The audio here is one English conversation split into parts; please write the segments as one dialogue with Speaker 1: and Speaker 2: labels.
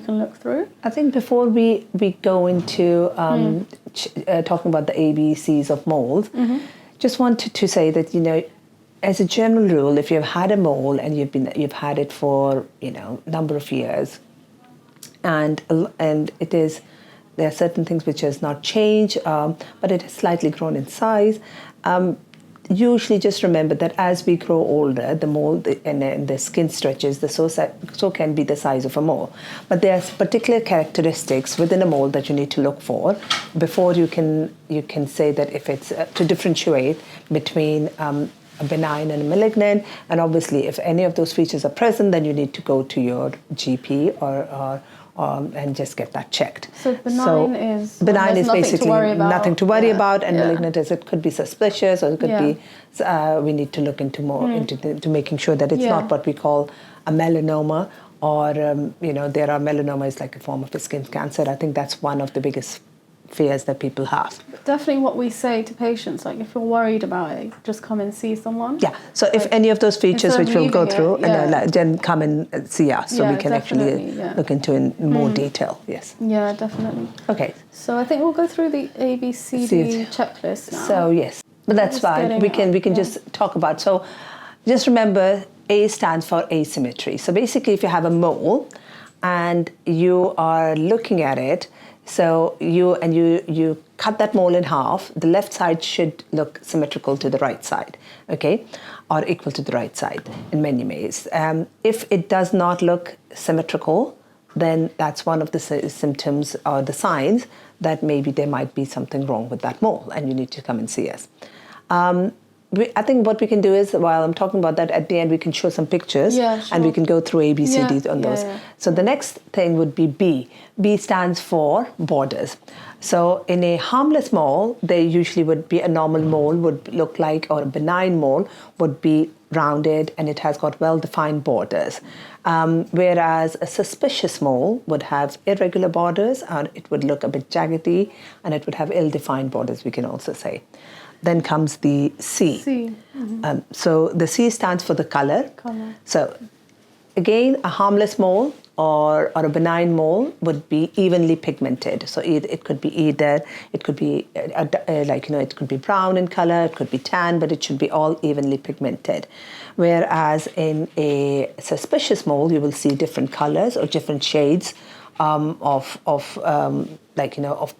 Speaker 1: can look through?
Speaker 2: I think before we go into talking about the ABCs of moles, just wanted to say that, as a general rule, if you've had a mole and you've had it for number of years, and there are certain things which has not changed, but it has slightly grown in size. Usually, just remember that as we grow older, the mole and the skin stretches, so can be the size of a mole. But there are particular characteristics within a mole that you need to look for before you can say that if it's to differentiate between a benign and a malignant. And obviously, if any of those features are present, then you need to go to your GP or and just get that checked.
Speaker 1: So benign is
Speaker 2: basically nothing to worry about, and
Speaker 1: yeah.
Speaker 2: malignant is it could be suspicious, or it could be we need to look into more into making sure that it's not what we call a melanoma, or there are melanomas like a form of a skin cancer. I think that's one of the biggest fears that people have.
Speaker 1: Definitely what we say to patients, like if you're worried about it, just come and see someone.
Speaker 2: Yeah, so if any of those features which we'll go through, then come and see us, so we can actually look into in more detail, yes.
Speaker 1: Yeah, definitely.
Speaker 2: Okay.
Speaker 1: So I think we'll go through the ABCDE checklist now.
Speaker 2: So yes, but that's fine. We can just talk about, so just remember A stands for asymmetry. So basically if you have a mole and you are looking at it, so you cut that mole in half, the left side should look symmetrical to the right side, okay, or equal to the right side in many ways. If it does not look symmetrical, then that's one of the symptoms or the signs that maybe there might be something wrong with that mole and you need to come and see us. I think what we can do is, while I'm talking about that, at the end we can show some pictures and we can go through ABCDs on those. So the next thing would be B. B stands for borders. So in a harmless mole, there usually would be a normal mole would look like, or a benign mole would be rounded and it has got well-defined borders. Whereas a suspicious mole would have irregular borders, and it would look a bit jaggedy, and it would have ill-defined borders, we can also say. Then comes the C. So the C stands for the color. So again, a harmless mole or a benign mole would be evenly pigmented. So it could be it could be it could be brown in color, it could be tan, but it should be all evenly pigmented. Whereas in a suspicious mole, you will see different colors or different shades of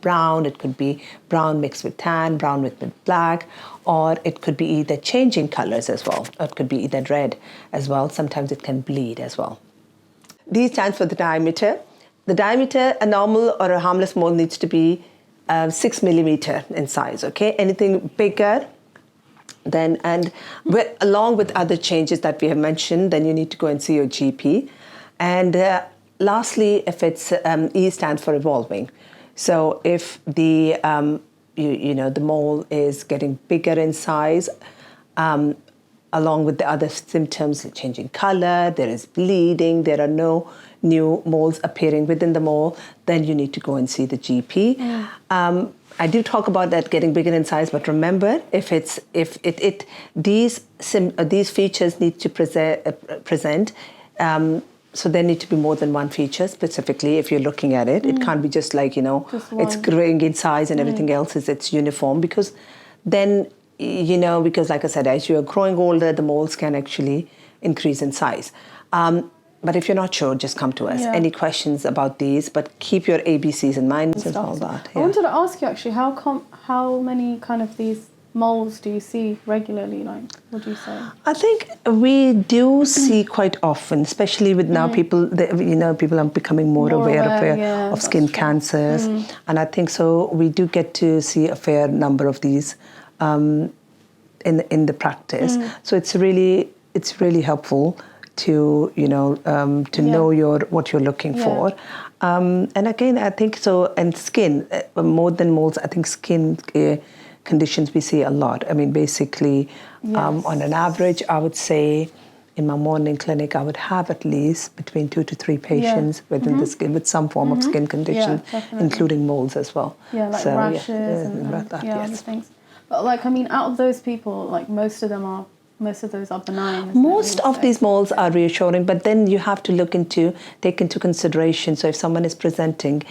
Speaker 2: brown. It could be brown mixed with tan, brown mixed with black, or it could be either changing colors as well, or it could be either red as well. Sometimes it can bleed as well. D stands for the diameter. The diameter, a normal or a harmless mole needs to be 6 millimeter in size, okay? Anything bigger, then, along with other changes that we have mentioned, then you need to go and see your GP. And lastly, if it's E stands for evolving. So if the the mole is getting bigger in size, along with the other symptoms, changing color, there is bleeding, there are no new moles appearing within the mole, then you need to go and see the GP. I do talk about that getting bigger in size, but remember, these features need to present. So there need to be more than one feature specifically if you're looking at it. It can't be just like, it's growing in size and everything else it's uniform, because then, because like I said, as you're growing older, the moles can actually increase in size. But if you're not sure, just come to us. Any questions about these, but keep your ABCs in mind and all that.
Speaker 1: I wanted to ask you actually, how many kind of these moles do you see regularly? Like, what do you say?
Speaker 2: I think we do see quite often, especially with now people are becoming more aware of skin cancers, and I think so. We do get to see a fair number of these in the practice. So it's really helpful to know what you're looking for. And again, I think so. And skin, more than moles, I think skin conditions we see a lot. I mean, basically, on an average, I would say in my morning clinic, I would have at least between 2 to 3 patients within the skin with some form of skin condition, including moles as well.
Speaker 1: Yeah, like rashes and other things. But out of those people, like most of them are most of those are benign. Isn't
Speaker 2: Most of these moles are reassuring, but then you have to take into consideration. So if someone is presenting,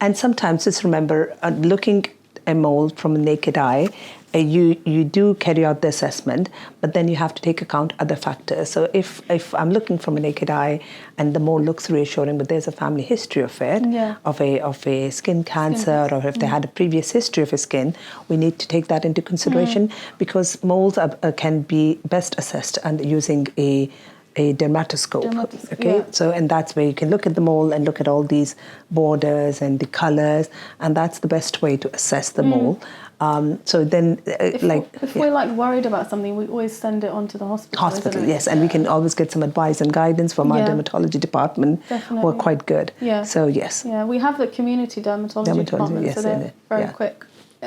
Speaker 2: and sometimes just remember, looking a mole from a naked eye, you do carry out the assessment, but then you have to take account other factors. So if I'm looking from a naked eye and the mole looks reassuring, but there's a family history of it, of a skin cancer, or if they had a previous history of a skin, we need to take that into consideration, because moles can be best assessed and using a dermatoscope. Okay, so and that's where you can look at the mole and look at all these borders and the colors, and that's the best way to assess the mole. So then,
Speaker 1: if we're like worried about something, we always send it on to the hospital.
Speaker 2: Hospital, yes, and we can always get some advice and guidance from our dermatology department, who are quite good.
Speaker 1: Yeah.
Speaker 2: So yes.
Speaker 1: Yeah, we have the community dermatology department,
Speaker 2: yes,
Speaker 1: so they're very quick.